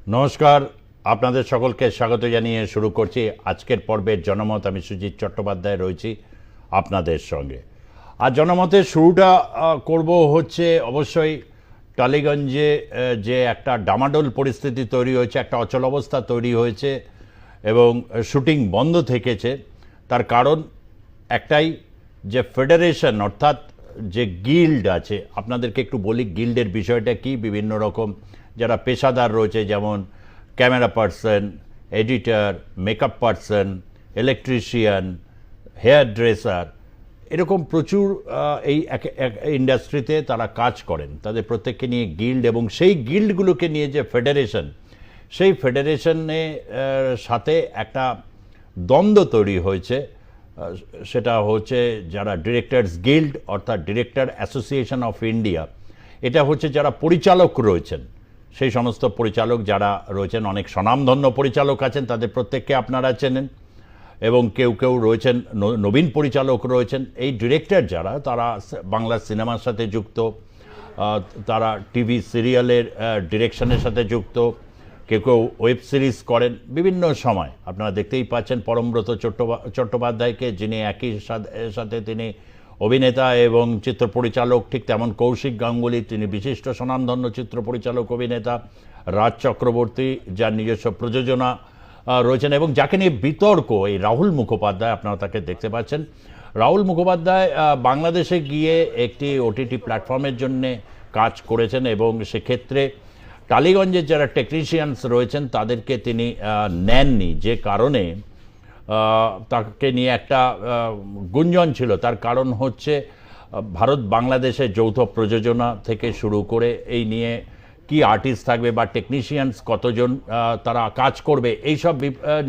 নমস্কার, আপনাদের সকলকে স্বাগত জানিয়ে শুরু করছি আজকের পর্বের জনমত। আমি সুজিত চট্টোপাধ্যায় রয়েছি আপনাদের সঙ্গে। আর জনমতের শুরুটা করব হচ্ছে অবশ্যই টালিগঞ্জে যে একটা ডামাডোল পরিস্থিতি তৈরি হয়েছে, একটা অচলাবস্থা তৈরি হয়েছে এবং শুটিং বন্ধ থেকেছে। তার কারণ একটাই, যে ফেডারেশন অর্থাৎ যে গিল্ড আছে, আপনাদেরকে একটু বলি গিল্ডের বিষয়টা কি। বিভিন্ন রকম যারা পেশাদার রয়েছে, যেমন camera person, editor, makeup person, electrician, hairdresser, এরকম প্রচুর এই ইন্ডাস্ট্রিতে তারা কাজ করেন। তাদের প্রত্যেককে নিয়ে গিল্ড, এবং সেই গিল্ডগুলোকে নিয়ে যে ফেডারেশন, সেই ফেডারেশনে সাথে একটা দ্বন্দ্ব তৈরি হয়েছে। সেটা হচ্ছে যারা ডিরেক্টরস গিল্ড অর্থাৎ ডিরেক্টর অ্যাসোসিয়েশন অফ ইন্ডিয়া, এটা হচ্ছে যারা পরিচালক রয়েছেন, সেই সমস্ত পরিচালক যারা রয়েছেন, অনেক স্বনামধন্য পরিচালক আছেন, তাদের প্রত্যেককে আপনারা চেনেন, এবং কেউ কেউ রয়েছেন নবীন পরিচালক রয়েছেন। এই ডিরেক্টর যারা, তারা বাংলা সিনেমার সাথে যুক্ত, তারা টিভি সিরিয়ালের ডিরেকশনের সাথে যুক্ত, কেউ কেউ ওয়েব সিরিজ করেন বিভিন্ন সময়। আপনারা দেখতেই পাচ্ছেন পরমব্রত চট্টোপাধ্যায়কে, যিনি একই সাথে তিনি অভিনেতা এবং চিত্র পরিচালক, ঠিক তেমন কৌশিক গাঙ্গুলি, তিনি বিশিষ্ট স্বনামধন্য চিত্র পরিচালক অভিনেতা, রাজ চক্রবর্তী যার নিজস্ব প্রযোজনা রয়েছেন, এবং যাকে নিয়ে বিতর্ক এই রাহুল মুখোপাধ্যায়, আপনারা তাকে দেখতে পাচ্ছেন। রাহুল মুখোপাধ্যায় বাংলাদেশে গিয়ে একটি ওটিটি প্ল্যাটফর্মের জন্যে কাজ করেছেন, এবং সেক্ষেত্রে টালিগঞ্জের যারা টেকনিশিয়ানস রয়েছেন তাদেরকে তিনি নেননি, যে কারণে তাকে নিয়ে একটা গুঞ্জন ছিল। তার কারণ হচ্ছে ভারত বাংলাদেশের যৌথ প্রযোজনা থেকে শুরু করে এই নিয়ে কি আর্টিস্ট থাকবে বা টেকনিশিয়ানস কতজন তারা কাজ করবে, এইসব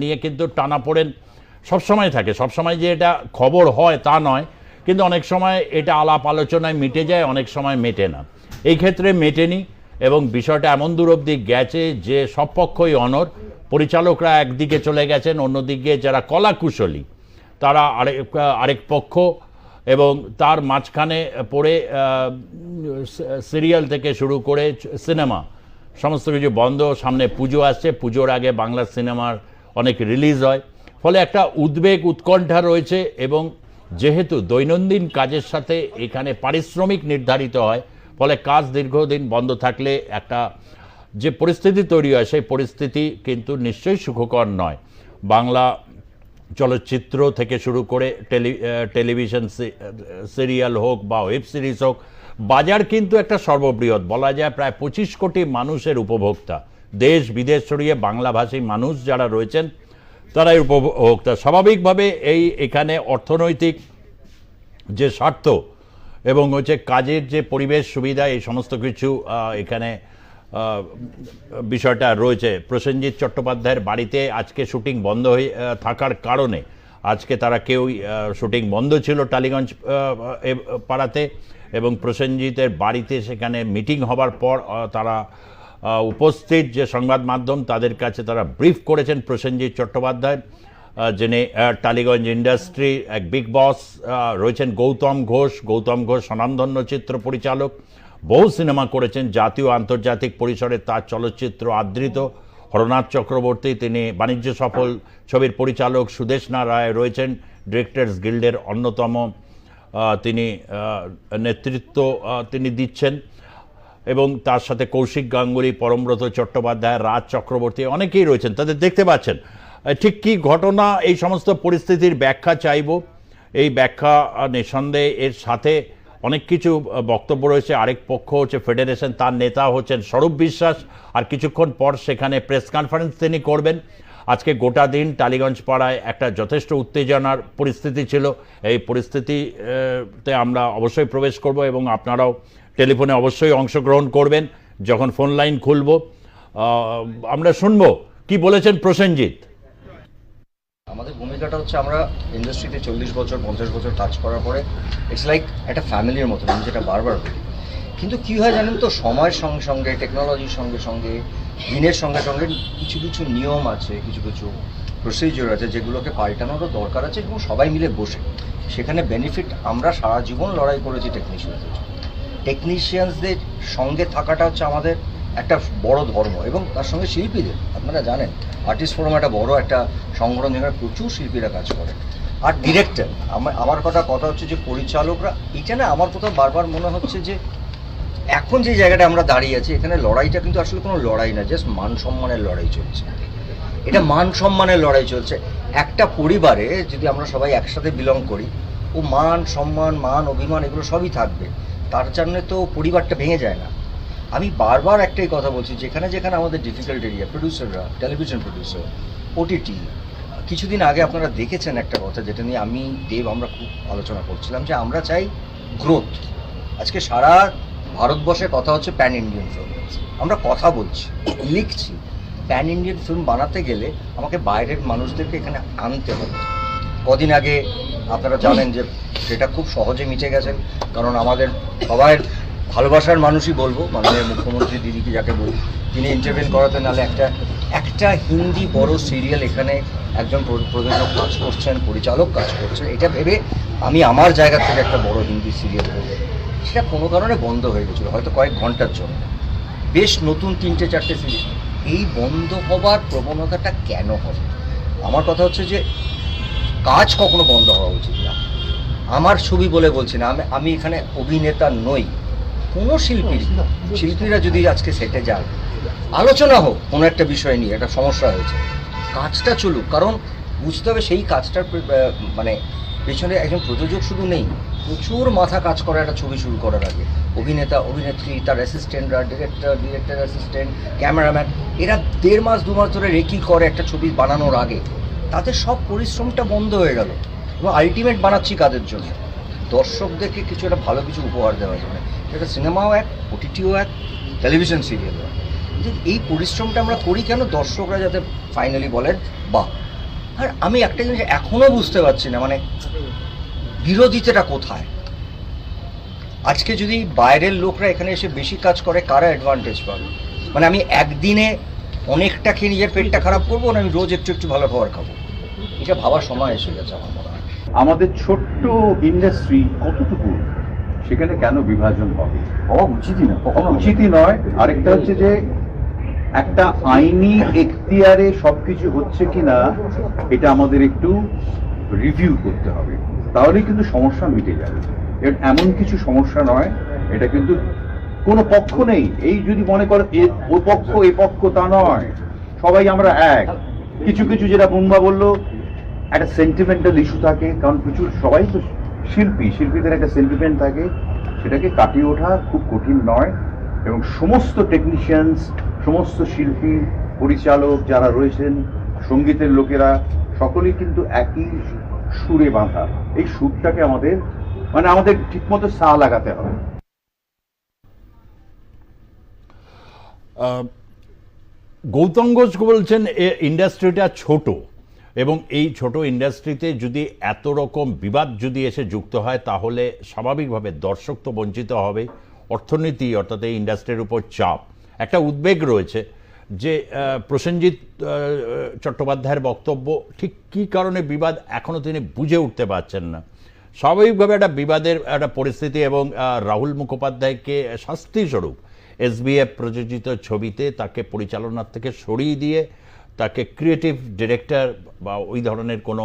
নিয়ে কিন্তু টানাপোড়েন সবসময় থাকে। সবসময় যে এটা খবর হয় তা নয়, কিন্তু অনেক সময় এটা আলাপ আলোচনায় মিটে যায়, অনেক সময় মেটে না। এই ক্ষেত্রে মেটেনি, এবং বিষয়টা এমন দূর অবধি গেছে যে সব পক্ষই অনড়। পরিচালকরা একদিকে চলে গেছেন, অন্যদিকে যারা কলাকুশলী তারা আরেক পক্ষ, এবং তার মাঝখানে পড়ে সিরিয়াল থেকে শুরু করে সিনেমা সমস্ত কিছু বন্ধ। সামনে পুজো আসছে, পুজোর আগে বাংলা সিনেমার অনেক রিলিজ হয়, ফলে একটা উদ্বেগ উৎকণ্ঠা রয়েছে। এবং যেহেতু দৈনন্দিন কাজের সাথে এখানে পারিশ্রমিক নির্ধারিত হয়, ফলে কাজ দীর্ঘদিন বন্ধ থাকলে একটা যে পরিস্থিতি তৈরি হয়, সেই পরিস্থিতি কিন্তু নিশ্চয়ই সুখকর নয়। বাংলা চলচ্চিত্র থেকে শুরু করে টেলিভিশন সিরিয়াল হোক বা ওয়েব সিরিজ হোক, বাজার কিন্তু একটা সর্ববৃহৎ, বলা যায় প্রায় 25 কোটি মানুষের উপভোক্তা। দেশ বিদেশ ছড়িয়ে বাংলাভাষী মানুষ যারা রয়েছেন তারাই উপভোক্তা। স্বাভাবিকভাবে এখানে অর্থনৈতিক যে স্বার্থ এবং হচ্ছে কাজের যে পরিবেশ সুবিধা, এই সমস্ত কিছু এখানে বিষয়টা রয়েছে। প্রসেনজিৎ চট্টোপাধ্যায়ের বাড়িতে আজকে শুটিং বন্ধ হয়ে থাকার কারণে, আজকে তারা কেউই শুটিং বন্ধ ছিল টালিগঞ্জ পাড়াতে, এবং প্রসেনজিতের বাড়িতে সেখানে মিটিং হবার পর তারা উপস্থিত যে সংবাদ মাধ্যম, তাদের কাছে তারা ব্রিফ করেছেন প্রসেনজিৎ চট্টোপাধ্যায়, যিনি টালিগঞ্জ ইন্ডাস্ট্রি এক বিগ বস রয়েছেন। গৌতম ঘোষ স্বনামধন্য চিত্র পরিচালক, বহু সিনেমা করেছেন জাতীয় আন্তর্জাতিক পরিসরে, তার চলচ্চিত্র আদৃত। হরনাথ চক্রবর্তী, তিনি বাণিজ্য সফল ছবির পরিচালক। সুদেষ্ণা রায় রয়েছেন ডিরেক্টরস গিল্ডের অন্যতম, তিনি নেতৃত্ব তিনি দিচ্ছেন, এবং তার সাথে কৌশিক গাঙ্গুলি, পরমব্রত চট্টোপাধ্যায়, রাজ চক্রবর্তী, অনেকেই রয়েছেন, তাদের দেখতে পাচ্ছেন। ঠিক কী ঘটনা, এই সমস্ত পরিস্থিতির ব্যাখ্যা চাইব। এই ব্যাখ্যা নিঃসন্দেহে এর সাথে অনেক কিছু বক্তব্য রয়েছে। আরেক পক্ষ হচ্ছে ফেডারেশন, তার নেতা হচ্ছেন স্বরূপ বিশ্বাস, আর কিছুক্ষণ পর সেখানে প্রেস কনফারেন্স তিনি করবেন। আজকে গোটা দিন টালিগঞ্জ পাড়ায় একটা যথেষ্ট উত্তেজনার পরিস্থিতি ছিল। এই পরিস্থিতিতে আমরা অবশ্যই প্রবেশ করব, এবং আপনারাও টেলিফোনে অবশ্যই অংশগ্রহণ করবেন যখন ফোন লাইন খুলব। আমরা শুনব কি বলেছেন প্রসেনজিৎ। আমাদের ভূমিকাটা হচ্ছে, আমরা ইন্ডাস্ট্রিতে 40 বছর 50 বছর কাজ করার পরে ইটস লাইক একটা ফ্যামিলির মতো, আমি যেটা বারবার বলি। কিন্তু কী হয় জানেন তো, সময়ের সঙ্গে সঙ্গে, টেকনোলজির সঙ্গে সঙ্গে, দিনের সঙ্গে সঙ্গে কিছু কিছু নিয়ম আছে, কিছু কিছু প্রসিজিওর আছে, যেগুলোকে পাল্টানোরও দরকার আছে, এবং সবাই মিলে বসে সেখানে বেনিফিট। আমরা সারা জীবন লড়াই করেছি টেকনিশিয়ানদের সঙ্গে থাকাটা হচ্ছে আমাদের একটা বড় ধর্ম, এবং তার সঙ্গে শিল্পীদের, আপনারা জানেন আর্টিস্ট ফোরাম একটা বড় একটা সংগঠন যেখানে প্রচুর শিল্পীরা কাজ করে। আর ডিরেক্টর, আমার কথা হচ্ছে যে পরিচালকরা, এটা না আমার কোথাও বারবার মনে হচ্ছে যে এখন যে জায়গাটা আমরা দাঁড়িয়ে আছি, এখানে লড়াইটা কিন্তু আসলে কোনো লড়াই না, জাস্ট মান সম্মানের লড়াই চলছে। এটা মান সম্মানের লড়াই চলছে। একটা পরিবারে যদি আমরা সবাই একসাথে বিলং করি, ও মান সম্মান, মান অভিমান এগুলো সবই থাকবে, তার জন্য তো পরিবারটা ভেঙে যায় না। আমি বারবার একটাই কথা বলছি, যেখানে যেখানে আমাদের ডিফিকাল্ট এরিয়া, প্রডিউসাররা, টেলিভিশন প্রডিউসার, ওটিটি, কিছুদিন আগে আপনারা দেখেছেন একটা কথা যেটা নিয়ে আমি দেব আমরা খুব আলোচনা করছিলাম, যে আমরা চাই গ্রোথ। আজকে সারা ভারতবর্ষে কথা হচ্ছে প্যান ইন্ডিয়ান ফিল্ম, আমরা কথা বলছি, লিখছি। প্যান ইন্ডিয়ান ফিল্ম বানাতে গেলে আমাকে বাইরের মানুষদেরকে এখানে আনতে হবে। কদিন আগে আপনারা জানেন যে সেটা খুব সহজে মিটে গেছেন, কারণ আমাদের সবাই ভালোবাসার মানুষই বলবো, মাননীয় মুখ্যমন্ত্রী দিদিকে যাকে বলি, তিনি ইন্টারভিউ করাতে, নাহলে একটা হিন্দি বড় সিরিয়াল এখানে একজন প্রযোজক কাজ করছেন, পরিচালক কাজ করছেন, এটা ভেবে আমি আমার জায়গা থেকে একটা বড় হিন্দি সিরিয়াল করবো, সেটা কোনো কারণে বন্ধ হয়ে গেছিলো, হয়তো কয়েক ঘন্টার জন্য। বেশ নতুন 3-4টে সিরিজ, এই বন্ধ হবার প্রবণতাটা কেন হবে? আমার কথা হচ্ছে যে কাজ কখনো বন্ধ হওয়া উচিত না। আমার ছবি বলে বলছি না, আমি এখানে অভিনেতা নই, কোনো শিল্পীরা যদি আজকে সেটে যায়, আলোচনা হোক কোনো একটা বিষয় নিয়ে, একটা সমস্যা হয়েছে, কাজটা চলুক। কারণ বুঝতে হবে সেই কাজটার মানে পেছনে একজন প্রযোজক শুধু নেই, প্রচুর মাথা কাজ করে একটা ছবি শুরু করার আগে। অভিনেতা, অভিনেত্রী, তার অ্যাসিস্ট্যান্টরা, ডিরেক্টর অ্যাসিস্ট্যান্ট, ক্যামেরাম্যান, এরা 1.5 মাস 2 মাস ধরে রেকি করে একটা ছবি বানানোর আগে। তাদের সব পরিশ্রমটা বন্ধ হয়ে গেল, এবং আলটিমেট বানাচ্ছি কাদের জন্য? দর্শকদেরকে কিছু একটা ভালো কিছু উপহার দেওয়ার জন্য। সেটা সিনেমাও এক, ওটিটিও এক, টেলিভিশন সিরিয়ালও এক। এই পরিশ্রমটা আমরা করি কেন? দর্শকরা যাতে ফাইনালি বলেন বাহ। আর আমি একটা জিনিস এখনও বুঝতে পারছি না, মানে বিরোধিতাটা কোথায়? আজকে যদি বাইরের লোকরা এখানে এসে বেশি কাজ করে, কারা অ্যাডভান্টেজ পাবে? মানে আমি একদিনে অনেকটা খেয়ে নিজের পেটটা খারাপ করবো, না আমি রোজ একটু একটু ভালো খাবার খাবো? এটা ভাবার সময় এসে গেছে আমার মনে হয়। আমাদের ছোট্ট ইন্ডাস্ট্রি কতটুকু, সেখানে কেন বিভাজন হবে? হওয়া উচিতই না, কখনো উচিতই নয়। আরেকটা হচ্ছে যে একটা আইনি এখতিয়ারে সবকিছু হচ্ছে কিনা এটা আমাদের একটু রিভিউ করতে হবে, তাহলেই কিন্তু সমস্যা মিটে যাবে। এমন কিছু সমস্যা নয়, এটা কিন্তু কোনো পক্ষ নেই। এই যদি মনে করে ও পক্ষ এ পক্ষ, তা নয়, সবাই আমরা এক। কিছু কিছু যেটা বুম্বা বললো, একটা সেন্টিমেন্টাল ইস্যু থাকে, কারণ প্রচুর সবাই তো শিল্পীদের একটা সেন্টিমেন্ট থাকে, সেটাকে কাটিয়ে ওঠা খুব কঠিন নয়। এবং সমস্ত টেকনিশিয়ানস, সমস্ত শিল্পী, পরিচালক যারা রয়েছেন, সঙ্গীতের লোকেরা, সকলেই কিন্তু একই সুরে বাঁধা। এই সুরটাকে আমাদের ঠিকমতো সা লাগাতে হবে। গৌতম ঘোষ বলছেন ইন্ডাস্ট্রিটা ছোট, এবং এই ছোট ইন্ডাস্ট্রিতে যদি এত রকম বিবাদ যদি এসে যুক্ত হয়, তাহলে স্বাভাবিকভাবে দর্শক তো বঞ্চিত হবে, অর্থনীতি অর্থাৎ এই ইন্ডাস্ট্রির উপর চাপ। একটা উদ্বেগ রয়েছে যে প্রসেনজিৎ চট্টোপাধ্যায়ের বক্তব্য, ঠিক কী কারণে বিবাদ এখনও তিনি বুঝে উঠতে পারছেন না। স্বাভাবিকভাবে একটা বিবাদের একটা পরিস্থিতি, এবং রাহুল মুখোপাধ্যায়কে শাস্তিস্বরূপ SBF প্রযোজিত ছবিতে তাকে পরিচালনার থেকে সরিয়ে দিয়ে তাকে ক্রিয়েটিভ ডিরেক্টর বা ওই ধরনের কোনো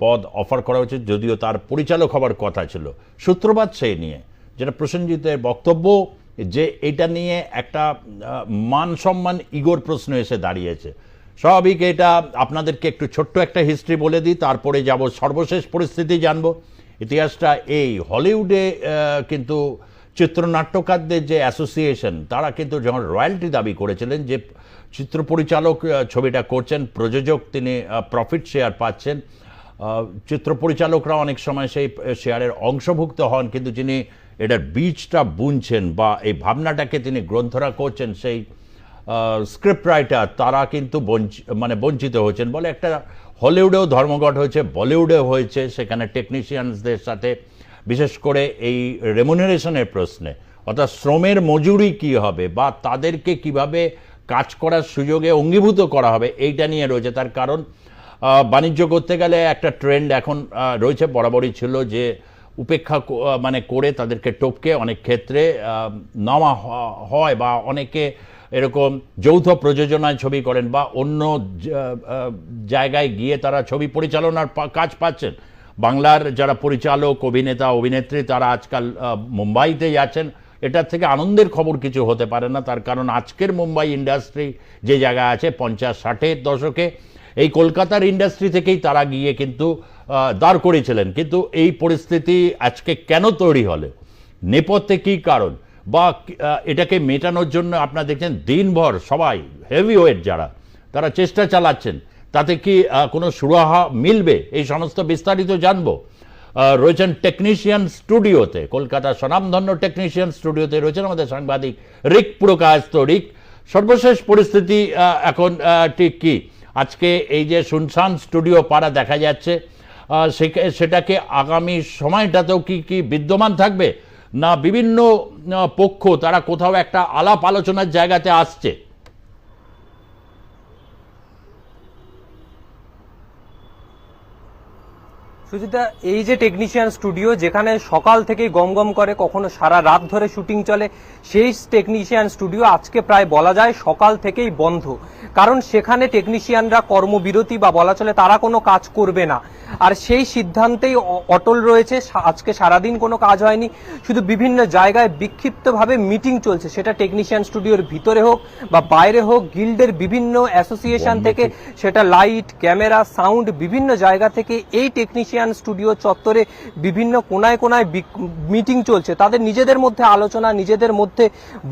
পদ অফার করা হয়েছে, যদিও তার পরিচালক হবার কথা ছিল। সূত্রপাত সেই নিয়ে, যেটা প্রসেনজিতের বক্তব্য, যে এটা নিয়ে একটা মান সম্মান ইগোর প্রশ্ন এসে দাঁড়িয়েছে। স্বাভাবিক। এটা আপনাদেরকে একটু ছোট্ট একটা হিস্ট্রি বলে দিই, তারপরে যাব সর্বশেষ পরিস্থিতি জানবো। ইতিহাসটা এই, হলিউডে কিন্তু চিত্রনাট্যকারদের যে অ্যাসোসিয়েশন, তারা কিন্তু যখন রয়্যালটি দাবি করেছিলেন যে চিত্র পরিচালক ছবিটা করছেন, প্রযোজক তিনি প্রফিট শেয়ার পাচ্ছেন, চিত্র পরিচালকরা অনেক সময় সেই শেয়ারের অংশভুক্ত হন, কিন্তু যিনি এটার বীজটা বুনছেন বা এই ভাবনাটাকে তিনি গ্রন্থরা করছেন, সেই স্ক্রিপ্ট রাইটার, তারা কিন্তু বঞ্চিত হয়েছেন বলে একটা হলিউডেও ধর্মঘট হয়েছে, বলিউডেও হয়েছে। সেখানে টেকনিশিয়ানসদের সাথে বিশেষ করে এই রেমুনারেশনের প্রশ্নে, অর্থাৎ শ্রমের মজুরি কি হবে বা তাদেরকে কিভাবে কাজ করার সুযোগে অঙ্গীভূত করা হবে, এইটা নিয়ে রয়েছে। তার কারণ বাণিজ্য করতে গেলে একটা ট্রেন্ড এখন রয়েছে, বরাবরই ছিল, যে উপেক্ষা করে তাদেরকে টপকে অনেক ক্ষেত্রে নেওয়া হয়, বা অনেকে এরকম যৌথ প্রযোজনায় ছবি করেন বা অন্য জায়গায় গিয়ে তারা ছবি পরিচালনার কাজ পাচ্ছেন। বাংলার যারা পরিচালক, অভিনেতা, অভিনেত্রী তারা আজকাল মুম্বাইতে যাচ্ছেন। এটার থেকে আনন্দের খবর কিছু হতে পারে না, তার কারণ আজকের মুম্বাই ইন্ডাস্ট্রি যে জায়গায় আছে 50-60-এর দশকে এই কলকাতার ইন্ডাস্ট্রি থেকেই তারা গিয়ে কিন্তু দাঁড় করেছিলেন। কিন্তু এই পরিস্থিতি আজকে কেন তৈরি হলো, নেপথ্যে কী কারণ, বা এটাকে মেটানোর জন্য আপনারা দেখছেন দিনভর সবাই হেভিওয়েট যারা তারা চেষ্টা চালাচ্ছেন, তাতে কি কোনো সুরাহা মিলবে? এই সমস্ত বিস্তারিত জানবো। রয়েছেন টেকনিশিয়ান স্টুডিওতে, কলকাতার স্বনামধন্য টেকনিশিয়ান স্টুডিওতে রয়েছেন আমাদের সাংবাদিক রিক পুরকায়স্থ। রিক, সর্বশেষ পরিস্থিতি এখন ঠিক কি? আজকে এই যে শুনশান স্টুডিও পাড়া দেখা যাচ্ছে, সেটাকে আগামী সময়টাতেও কি বিদ্যমান থাকবে, না বিভিন্ন পক্ষ তারা কোথাও একটা আলাপ আলোচনার জায়গাতে আসছে? সুজিতা, এই যে টেকনিশিয়ান স্টুডিও যেখানে সকাল থেকেই গম করে, কখনো সারা রাত ধরে শুটিং চলে, সেই টেকনিশিয়ান স্টুডিও আজকে প্রায় বলা যায় সকাল থেকেই বন্ধ। কারণ সেখানে টেকনিশিয়ানরা কর্মবিরতি বা বলা চলে তারা কোনো কাজ করবে না, আর সেই সিদ্ধান্তেই অটল রয়েছে। আজকে সারাদিন কোনো কাজ হয়নি, শুধু বিভিন্ন জায়গায় বিক্ষিপ্তভাবে মিটিং চলছে, সেটা টেকনিশিয়ান স্টুডিওর ভিতরে হোক বা বাইরে হোক। গিল্ডের বিভিন্ন অ্যাসোসিয়েশন থেকে, সেটা লাইট, ক্যামেরা, সাউন্ড, বিভিন্ন জায়গা থেকে এই টেকনিশিয়ান স্টুডিও চত্বরে বিভিন্ন কোনায় কোনায় মিটিং চলছে। তাদের নিজেদের মধ্যে আলোচনা, নিজেদের মধ্যে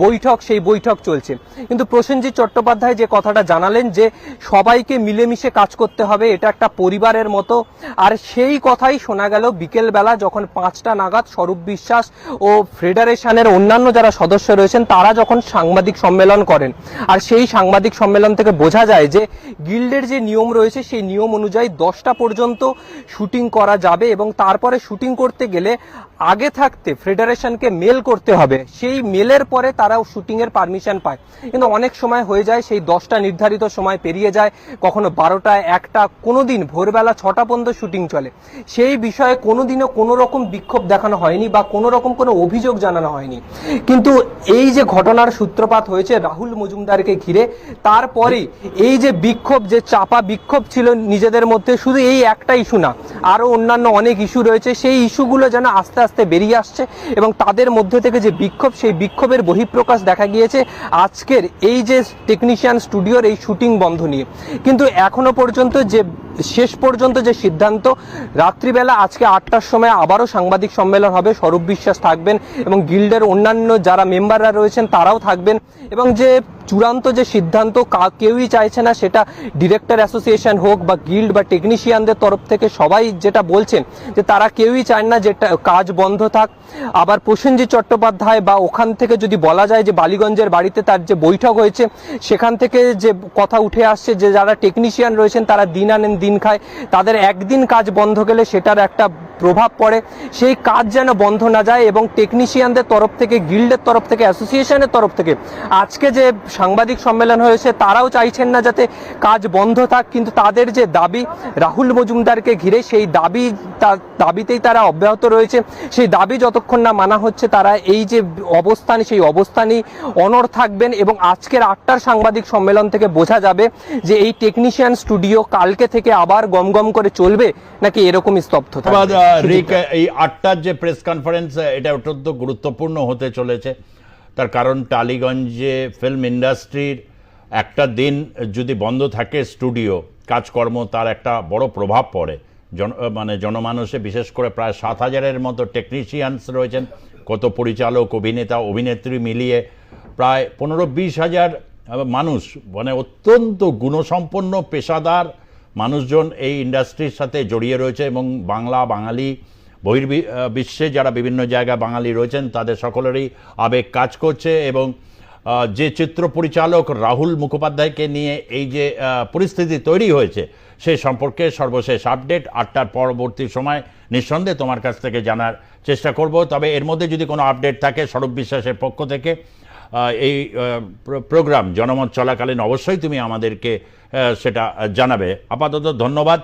বৈঠক, সেই বৈঠক চলছে। কিন্তু প্রসেনজিৎ চট্টোপাধ্যায় যে কথাটা জানালেন যে সবাইকে মিলেমিশে কাজ করতে হবে, এটা একটা পরিবারের মতো, আর সেই কথাই শোনা গেল বিকেল বেলা যখন 5টা নাগাদ স্বরূপ বিশ্বাস ও ফেডারেশনের অন্যান্য যারা সদস্য রয়েছেন তারা যখন সাংবাদিক সম্মেলন করেন। আর সেই সাংবাদিক সম্মেলন থেকে বোঝা যায় যে গিল্ডের যে নিয়ম রয়েছে সেই নিয়ম অনুযায়ী 10টা পর্যন্ত শুটিং করা যাবে, এবং তারপরে শুটিং করতে গেলে আগে থাকতে ফেডারেশনকে মেল করতে হবে। সেই মেলের পরে তারাও শুটিং এর পারমিশন পায়। কিন্তু অনেক সময় হয়ে যায় সেই 10টা নির্ধারিত সময় পেরিয়ে যায়, কখনো 12টায়, 1টা, কোনোদিন ভোরবেলা 6টা পর্যন্ত শুটিং চলে। সেই বিষয়ে কোনোদিনও কোনো রকম বিক্ষোভ দেখানো হয়নি বা কোনো রকম কোনো অভিযোগ জানানো হয়নি। কিন্তু এই যে ঘটনার সূত্রপাত হয়েছে রাহুল মজুমদারকে ঘিরে, তারপরে এই যে বিক্ষোভ, যে চাপা বিক্ষোভ ছিল নিজেদের মধ্যে, শুধু এই একটা ইস্যু না, আরো অন্যান্য অনেক ইস্যু রয়েছে, সেই ইস্যুগুলো যেন আস্তে আস্তে বেরিয়ে আসছে, এবং তাদের মধ্যে থেকে যে বিক্ষোভ, সেই বিক্ষোভের বহিঃপ্রকাশ দেখা গিয়েছে আজকের এই যে টেকনিশিয়ান স্টুডিওর এই শুটিং বন্ধ নিয়ে। কিন্তু এখনো পর্যন্ত যে শেষ পর্যন্ত যে সিদ্ধান্ত, রাত্রিবেলা আজকে 8টার সময় আবারও সাংবাদিক সম্মেলন হবে, স্বরূপ বিশ্বাস থাকবেন এবং গিল্ডের অন্যান্য যারা মেম্বাররা রয়েছেন তারাও থাকবেন, এবং যে চূড়ান্ত যে সিদ্ধান্ত কেউই চাইছে না, সেটা ডিরেক্টর অ্যাসোসিয়েশন হোক বা গিল্ড বা টেকনিশিয়ানদের তরফ থেকে সবাই যেটা বলছেন যে তারা কেউই চায় না যে কাজ বন্ধ থাক। আবার প্রসেনজিৎ চট্টোপাধ্যায় বা ওখান থেকে যদি বলা যায় যে বালিগঞ্জের বাড়িতে তার যে বৈঠক হয়েছে, সেখান থেকে যে কথা উঠে আসছে যে যারা টেকনিশিয়ান রয়েছেন তারা দিন আনেন দিন খায়, তাদের একদিন কাজ বন্ধ গেলে সেটার একটা প্রভাব পড়ে, সেই কাজ যেন বন্ধ না যায়। এবং টেকনিশিয়ানদের তরফ থেকে, গিল্ডের তরফ থেকে, অ্যাসোসিয়েশনের তরফ থেকে আজকে যে সাংবাদিক সম্মেলন হয়েছে তারাও চাইছেন না যাতে কাজ বন্ধ থাক, কিন্তু তাদের যে দাবি রাহুল মজুমদারকে ঘিরে, সেই দাবিতেই তারা অব্যাহত রয়েছে। সেই দাবি যতক্ষণ না মানা হচ্ছে তারা এই যে অবস্থান, সেই অবস্থানই অনড় থাকবেন। এবং আজকের 8টার সাংবাদিক সম্মেলন থেকে বোঝা যাবে যে এই টেকনিশিয়ান স্টুডিও কালকে থেকে আবার গম করে চলবে নাকি এরকমই স্তব্ধ থাকবে। রিক, এই 8টার যে প্রেস কনফারেন্স, এটা অত্যন্ত গুরুত্বপূর্ণ হতে চলেছে। তার কারণ টালিগঞ্জে ফিল্ম ইন্ডাস্ট্রির একটা দিন যদি বন্ধ থাকে স্টুডিও কাজকর্ম, তার একটা বড় প্রভাব পড়ে জনমানুষে। বিশেষ করে প্রায় 7,000-এর মতো টেকনিশিয়ানস রয়েছেন, কত পরিচালক, অভিনেতা, অভিনেত্রী মিলিয়ে প্রায় 15-20 হাজার মানুষ, অত্যন্ত গুণসম্পন্ন পেশাদার মানুষজন এই ইন্ডাস্ট্রির সাথে জড়িয়ে রয়েছে। এবং বাঙালি বহির্বিশ্বে যারা বিভিন্ন জায়গায় বাঙালি রয়েছেন তাদের সকলেরই আবেগ কাজ করছে। এবং যে চিত্র পরিচালক রাহুল মুখোপাধ্যায়কে নিয়ে এই যে পরিস্থিতি তৈরি হয়েছে, সে সম্পর্কে সর্বশেষ আপডেট 8টার পরবর্তী সময় নিঃসন্দেহে তোমার কাছ থেকে জানার চেষ্টা করব। তবে এর মধ্যে যদি কোনো আপডেট থাকে স্বরূপ বিশ্বাসের পক্ষ থেকে, এই প্রোগ্রাম জনমত চলাকালীন অবশ্যই তুমি আমাদেরকে সেটা জানাবে। আপাতত ধন্যবাদ।